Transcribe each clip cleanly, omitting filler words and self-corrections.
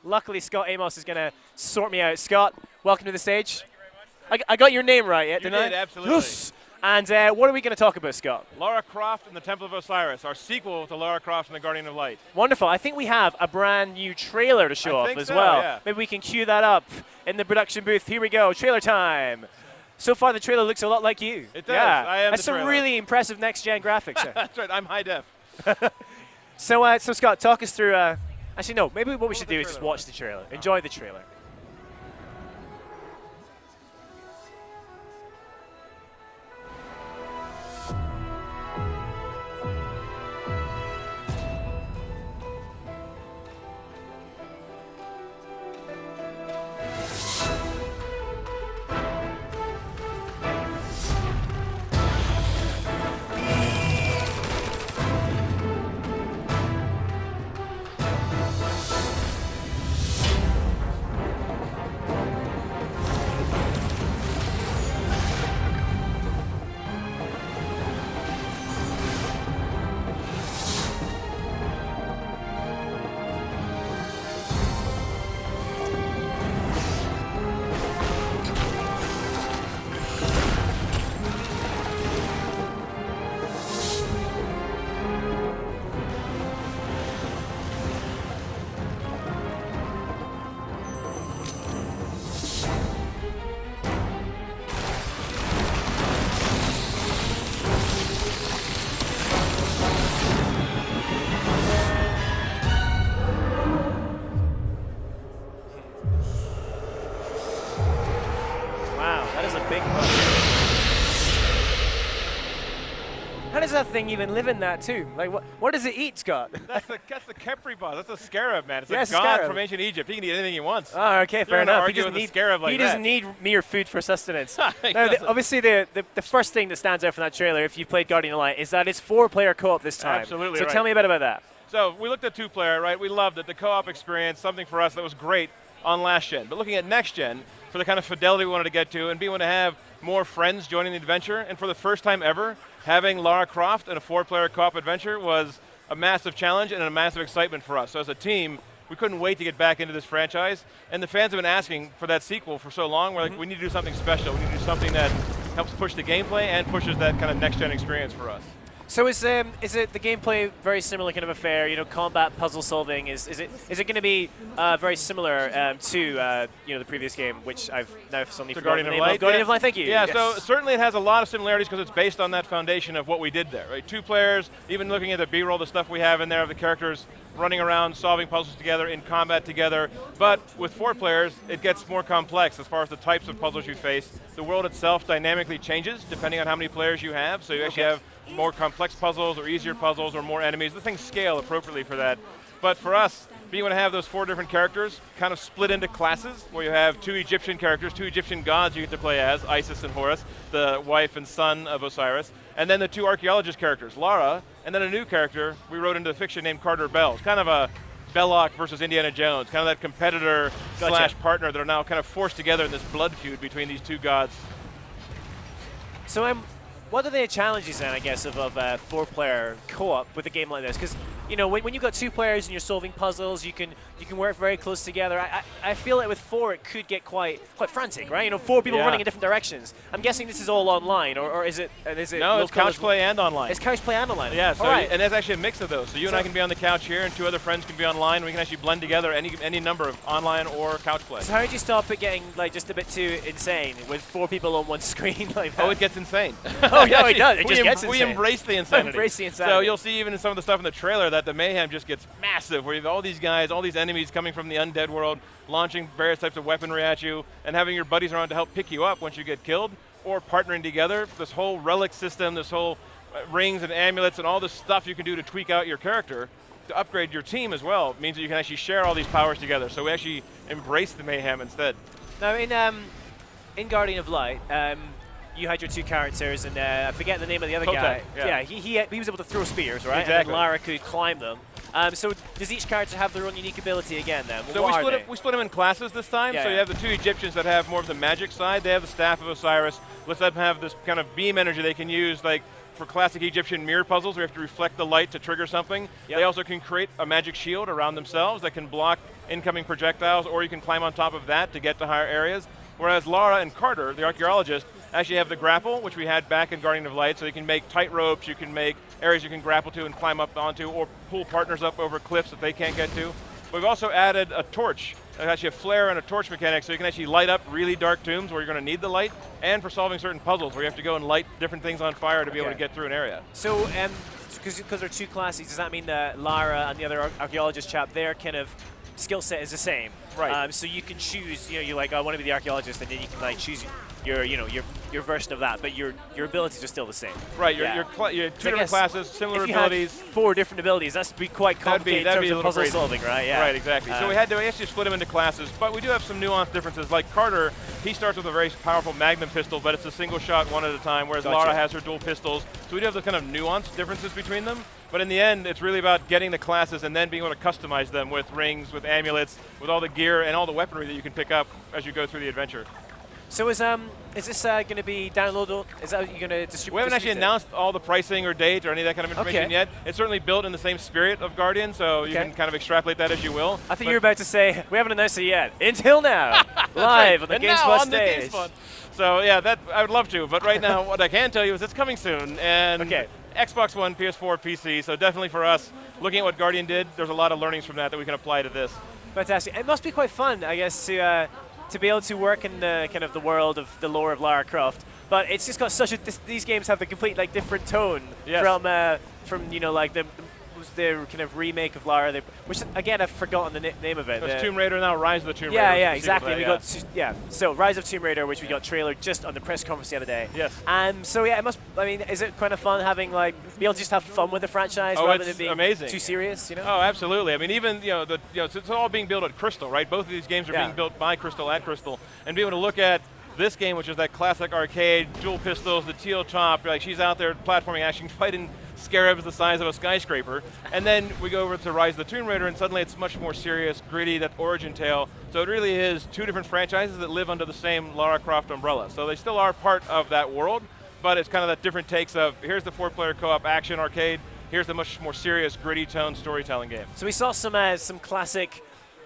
Luckily, Scott Amos is going to sort me out. Scott, welcome to the stage. I got your name right, didn't I? You did, absolutely. Yes. And what are we going to talk about, Scott? Lara Croft and the Temple of Osiris, our sequel to Lara Croft and the Guardian of Light. Wonderful. I think we have a brand new trailer to show off as well. Yeah. Maybe we can cue that up in the production booth. Here we go. Trailer time. So far, the trailer looks a lot like you. It does. Yeah. I am That's the some trailer. really impressive next-gen graphics there. That's right. I'm high def. So Scott, talk us through. Actually, no. Maybe what we should do is just watch the trailer. Enjoy the trailer. How does that thing even live in that too? Like, what does it eat, Scott? That's the Kepri boss. That's a scarab, man. It's Yeah, a it's a god scarab. from ancient Egypt. He can eat anything he wants. Oh, okay, fair You're gonna enough. argue with a scarab like he that. doesn't need mere food for sustenance. He Now, doesn't. obviously, the first thing that stands out from that trailer, if you've played Guardian of Light, is that it's 4-player co-op this time. Absolutely So right. tell me a bit about that. So we looked at 2-player, right? We loved it. The co-op experience, something for us that was great on last gen. But looking at next gen, for the kind of fidelity we wanted to get to and being able to have more friends joining the adventure, and for the first time ever, having Lara Croft in a 4-player co-op adventure was a massive challenge and a massive excitement for us. So as a team, we couldn't wait to get back into this franchise. And the fans have been asking for that sequel for so long. We're like, we need to do something special. We need to do something that helps push the gameplay and pushes that kind of next-gen experience for us. So is it the gameplay very similar kind of affair? You know, combat, puzzle solving. Is it going to be very similar to the previous game, which I've now suddenly forgotten the name of? Guardian of Light. Thank you. Yeah. Yes. So certainly it has a lot of similarities because it's based on that foundation of what we did there. Right, 2 players. Even looking at the B-roll, the stuff we have in there of the characters running around, solving puzzles together, in combat together. But with 4 players, it gets more complex as far as the types of puzzles you face. The world itself dynamically changes depending on how many players you have. So you actually have more complex puzzles or easier puzzles or more enemies. The things scale appropriately for that. But for us, being able to have those 4 different characters kind of split into classes, where you have 2 Egyptian characters, 2 Egyptian gods you get to play as, Isis and Horus, the wife and son of Osiris, and then the 2 archaeologist characters, Lara, and then a new character we wrote into the fiction named Carter Bell. It's kind of a Belloc versus Indiana Jones, kind of that competitor slash partner that are now kind of forced together in this blood feud between these 2 gods. So what are the challenges then, I guess, of 4-player co-op with a game like this? Because when you've got 2 players and you're solving puzzles, you can work very close together. I feel like with 4 it could get quite frantic, right? 4 people running in different directions. I'm guessing this is all online, or is it? No, it's couch play and online. It's couch play and online. Yeah, so right. and there's actually a mix of those. So you and I can be on the couch here, and 2 other friends can be online. We can actually blend together any number of online or couch play. So how did you stop it getting just a bit too insane with 4 people on one screen like that? Oh, it gets insane. Oh, no, it does. It just gets insane. We embrace the insanity. Embrace the insanity. So you'll see even in some of the stuff in the trailer that the mayhem just gets massive, where you have all these guys, all these enemies coming from the undead world, launching various types of weaponry at you, and having your buddies around to help pick you up once you get killed, or partnering together. This whole relic system, this whole rings and amulets and all this stuff you can do to tweak out your character to upgrade your team as well means that you can actually share all these powers together. So we actually embrace the mayhem instead. Now in Guardian of Light, you had your 2 characters, and I forget the name of the other guy. Yeah, he was able to throw spears, right? Exactly. And then Lara could climb them. So does each character have their own unique ability again then? So we split them in classes this time. Yeah, so you have the 2 Egyptians that have more of the magic side. They have the Staff of Osiris. Let's let them have this kind of beam energy they can use, like for classic Egyptian mirror puzzles, we have to reflect the light to trigger something. Yep. They also can create a magic shield around themselves that can block incoming projectiles, or you can climb on top of that to get to higher areas. Whereas Lara and Carter, the archaeologist, actually have the grapple, which we had back in Guardian of Light, so you can make tight ropes, you can make areas you can grapple to and climb up onto, or pull partners up over cliffs that they can't get to. We've also added a torch. There's actually a flare and a torch mechanic, so you can actually light up really dark tombs where you're going to need the light, and for solving certain puzzles where you have to go and light different things on fire to be able to get through an area. So, because they're two classes, does that mean that Lara and the other archaeologist chap, their kind of skill set is the same? Right. So you can choose, you're like, I want to be the archaeologist, and then you can like choose your version of that, but your abilities are still the same. Right, your two different classes, similar abilities. If you had 4 different abilities, that's be quite complicated in terms of puzzle solving, right? Yeah. Right, exactly. So we actually split them into classes, but we do have some nuanced differences. Like Carter, he starts with a very powerful magnum pistol, but it's a single shot one at a time, whereas Lara has her dual pistols. So we do have the kind of nuanced differences between them. But in the end, it's really about getting the classes and then being able to customize them with rings, with amulets, with all the gear and all the weaponry that you can pick up as you go through the adventure. So is this going to be downloadable? Is that you're going to distribute? We haven't actually announced all the pricing or date or any of that kind of information yet. It's certainly built in the same spirit of Guardian, so you can kind of extrapolate that as you will. I think you were about to say, we haven't announced it yet. Until now, live on the GameSpot stage. So yeah, that I would love to, but right now what I can tell you is it's coming soon. And Xbox One, PS4, PC, so definitely for us, looking at what Guardian did, there's a lot of learnings from that we can apply to this. Fantastic. It must be quite fun, I guess, to be able to work in the kind of the world of the lore of Lara Croft. But it's just got such a, these games have a complete like different tone from like the kind of remake of Lara, which again I've forgotten the name of it. It's Tomb Raider now, Rise of the Tomb Raider. Yeah, exactly. We got so Rise of Tomb Raider, which we got trailer just on the press conference the other day. Yes. So yeah, it must. I mean, is it kind of fun having like be able to just have fun with the franchise rather than being amazing. Too serious? Oh, absolutely. I mean, even it's all being built at Crystal, right? Both of these games are being built by Crystal at Crystal, and be able to look at this game, which is that classic arcade, dual pistols, the teal top, like she's out there platforming action, fighting scarabs the size of a skyscraper. And then we go over to Rise of the Tomb Raider, and suddenly it's much more serious, gritty, that origin tale. So it really is 2 different franchises that live under the same Lara Croft umbrella. So they still are part of that world, but it's kind of that different takes of, here's the 4-player co-op action arcade, here's the much more serious, gritty tone storytelling game. So we saw some classic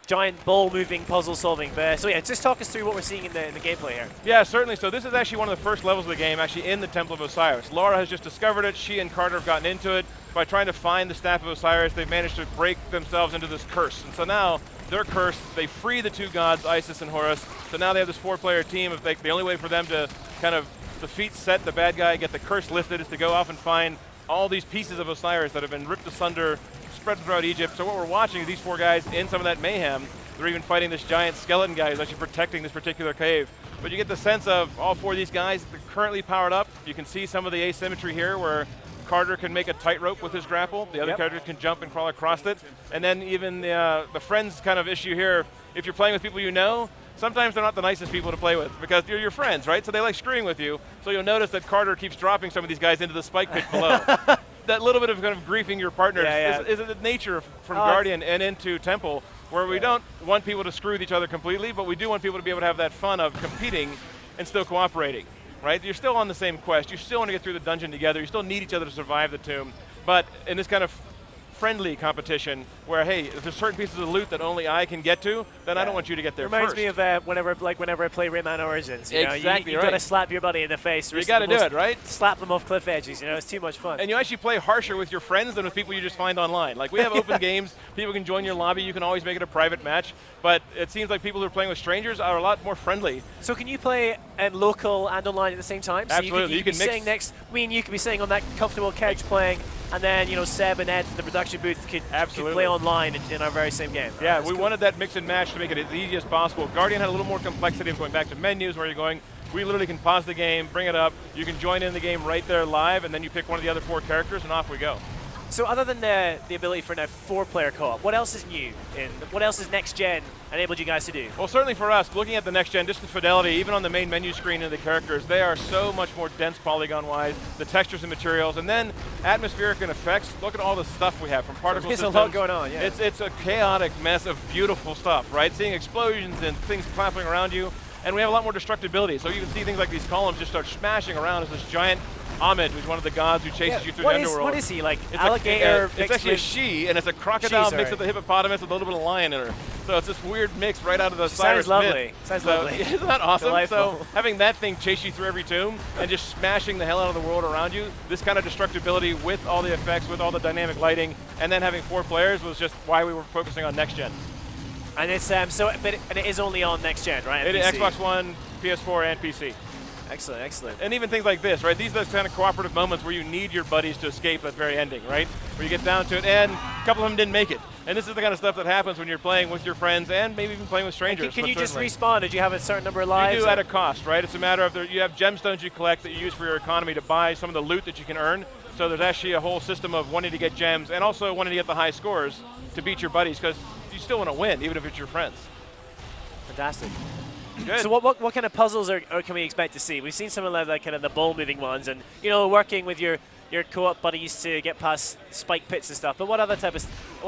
giant ball-moving puzzle solving. So yeah, just talk us through what we're seeing in the gameplay here. Yeah, certainly. So this is actually one of the first levels of the game, actually in the Temple of Osiris. Lara has just discovered it. She and Carter have gotten into it. By trying to find the Staff of Osiris, they've managed to break themselves into this curse. And so now they're cursed. They free the 2 gods, Isis and Horus. So now they have this 4-player team. The only way for them to kind of defeat Set, the bad guy, get the curse lifted, is to go off and find all these pieces of Osiris that have been ripped asunder, spread throughout Egypt. So what we're watching is these 4 guys in some of that mayhem. They're even fighting this giant skeleton guy who's actually protecting this particular cave. But you get the sense of all 4 of these guys, they're currently powered up. You can see some of the asymmetry here where Carter can make a tightrope with his grapple. The other characters can jump and crawl across it. And then even the friends kind of issue here, if you're playing with people you know, sometimes they're not the nicest people to play with because you're your friends, right? So they like screwing with you. So you'll notice that Carter keeps dropping some of these guys into the spike pit below. That little bit of kind of griefing your partners is the nature from Guardian and into Temple, where we don't want people to screw with each other completely, but we do want people to be able to have that fun of competing and still cooperating, right? You're still on the same quest. You still want to get through the dungeon together. You still need each other to survive the tomb. But in this kind of friendly competition where, hey, if there's certain pieces of loot that only I can get to, then I don't want you to get there Reminds first. me of whenever I play Rayman Origins. You Exactly, you gotta slap your buddy in the face. You gotta do it, right? Slap them off cliff edges. It's too much fun. And you actually play harsher with your friends than with people you just find online. Like we have open games, people can join your lobby. You can always make it a private match. But it seems like people who are playing with strangers are a lot more friendly. So can you play local and online at the same time? So Absolutely. You can be sitting next. You could be sitting on that comfortable couch playing. And then, Seb and Ed from the production booth could play online in our very same game. Yeah, we wanted that mix and match to make it as easy as possible. Guardian had a little more complexity of going back to menus where you're going. We literally can pause the game, bring it up. You can join in the game right there live, and then you pick one of the other 4 characters, and off we go. So other than the ability for now 4-player co-op, what else is new? What else is next gen enabled you guys to do? Well, certainly for us, looking at the next gen, just the fidelity, even on the main menu screen of the characters, they are so much more dense polygon-wise, the textures and materials, and then atmospheric and effects. Look at all the stuff we have from particle systems. There's a lot going on, yeah. It's a chaotic mess of beautiful stuff, right? Seeing explosions and things clapping around you, and we have a lot more destructibility. So you can see things like these columns just start smashing around as this giant Ahmed, who's one of the gods who chases you through the underworld. What is he, like it's alligator? It's actually a she, and it's a crocodile mixed with a hippopotamus with a little bit of lion in her. So it's this weird mix right out of the Osiris myth. Sounds lovely. Isn't that awesome? Delightful. So having that thing chase you through every tomb and just smashing the hell out of the world around you, this kind of destructibility with all the effects, with all the dynamic lighting, and then having 4 players was just why we were focusing on next gen. And it's but it is only on next gen, right? It is Xbox One, PS4, and PC. Excellent, excellent. And even things like this, right? These are those kind of cooperative moments where you need your buddies to escape that very ending, right? Where you get down to it, and a couple of them didn't make it. And this is the kind of stuff that happens when you're playing with your friends and maybe even playing with strangers. Can you just respawn? Did you have a certain number of lives? You do at a cost, right? It's a matter of you have gemstones you collect that you use for your economy to buy some of the loot that you can earn. So there's actually a whole system of wanting to get gems and also wanting to get the high scores to beat your buddies, because you still want to win, even if it's your friends. Fantastic. Good. So what kind of puzzles can we expect to see? We've seen some of the kind of the ball moving ones, and working with your co-op buddies to get past spike pits and stuff. But what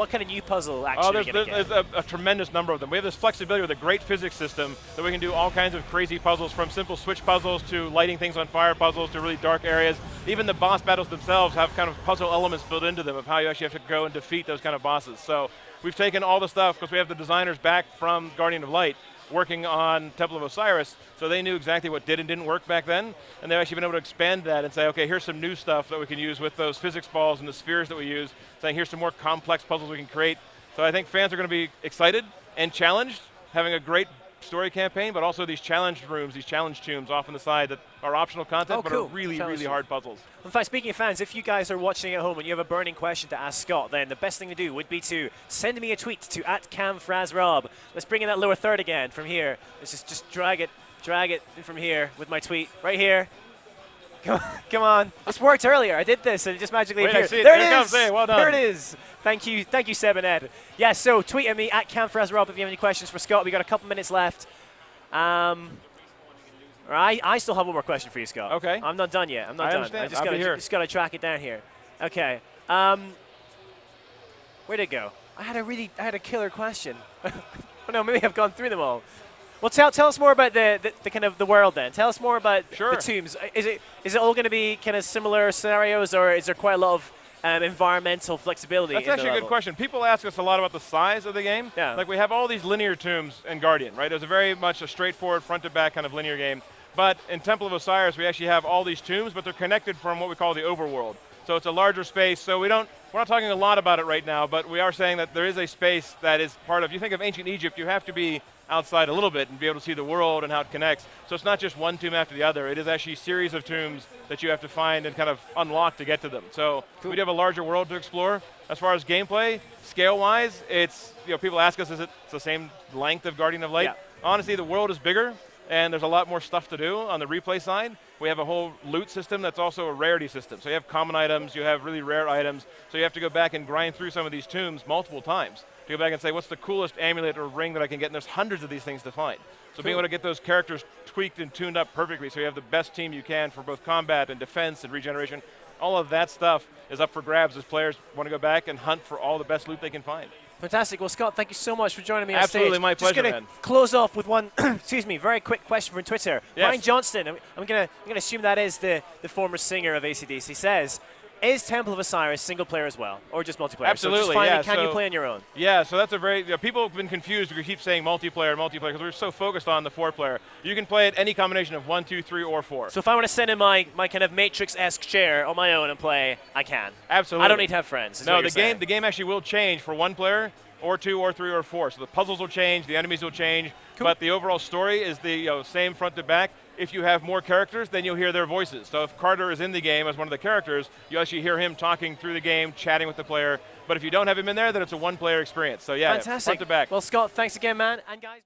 kind of new puzzle action are you going to get? There's a tremendous number of them. We have this flexibility with a great physics system that we can do all kinds of crazy puzzles, from simple switch puzzles to lighting things on fire puzzles to really dark areas. Even the boss battles themselves have kind of puzzle elements built into them of how you actually have to go and defeat those kind of bosses. So we've taken all the stuff, because we have the designers back from Guardian of Light working on Temple of Osiris, so they knew exactly what did and didn't work back then, and they've actually been able to expand that and say, okay, here's some new stuff that we can use with those physics balls and the spheres that we use, saying here's some more complex puzzles we can create. So I think fans are going to be excited and challenged, having a great story campaign, but also these challenge rooms, these challenge tombs off on the side that are optional content, but are really, really hard puzzles. In fact, speaking of fans, if you guys are watching at home and you have a burning question to ask Scott, then the best thing to do would be to send me a tweet to @CamFrazRob. Let's bring in that lower third again from here. Let's just drag it from here with my tweet right here. Come on. This worked earlier. I did this and it just magically appeared. There it is. Hey, well done. There it is. Thank you, Seb and Ed. Yeah, so tweet at me @CamFrazRob if you have any questions for Scott. We got a couple minutes left. I still have one more question for you, Scott. Okay. I'm not done yet. I'm not done. Understand. I just got to track it down here. Okay. Where'd it go? I had a killer question. Oh no, maybe I've gone through them all. Well, tell us more about the kind of the world then. Tell us more about the tombs. Is it all going to be kind of similar scenarios, or is there quite a lot of environmental flexibility? That's actually a good question. People ask us a lot about the size of the game. Yeah. Like, we have all these linear tombs in Guardian, right? It was very much a straightforward front-to-back kind of linear game. But in Temple of Osiris, we actually have all these tombs, but they're connected from what we call the overworld. So it's a larger space. So we're not talking a lot about it right now, but we are saying that there is a space that is part of, you think of ancient Egypt, you have to be outside a little bit and be able to see the world and how it connects. So it's not just one tomb after the other. It is actually a series of tombs that you have to find and kind of unlock to get to them. So we do have a larger world to explore. As far as gameplay, scale-wise, it's, people ask us, is it the same length of Guardian of Light? Yeah. Honestly, the world is bigger, and there's a lot more stuff to do on the replay side. We have a whole loot system that's also a rarity system. So you have common items, you have really rare items, so you have to go back and grind through some of these tombs multiple times to go back and say, what's the coolest amulet or ring that I can get? And there's hundreds of these things to find. So being able to get those characters tweaked and tuned up perfectly so you have the best team you can for both combat and defense and regeneration, all of that stuff is up for grabs as players want to go back and hunt for all the best loot they can find. Fantastic. Well, Scott, thank you so much for joining me on stage. Absolutely, my pleasure, man. Just going to close off with one, excuse me, very quick question from Twitter. Yes. Brian Johnston, I'm going to assume that is the former singer of AC/DC, says, is Temple of Osiris single player as well, or just multiplayer? Absolutely, so just finally, can you play on your own? Yeah, so that's a very, people have been confused. We keep saying multiplayer, because we're so focused on the 4-player. You can play it any combination of 1, 2, 3, or 4. So if I want to send in my kind of Matrix-esque chair on my own and play, I can? Absolutely. I don't need to have friends. No, the game actually will change for 1 player, or 2, or 3, or 4. So the puzzles will change, the enemies will change, but the overall story is the same front to back. If you have more characters, then you'll hear their voices. So if Carter is in the game as one of the characters, you actually hear him talking through the game, chatting with the player. But if you don't have him in there, then it's a 1-player experience. So yeah, fantastic. front to back. Well, Scott, thanks again, man. And guys.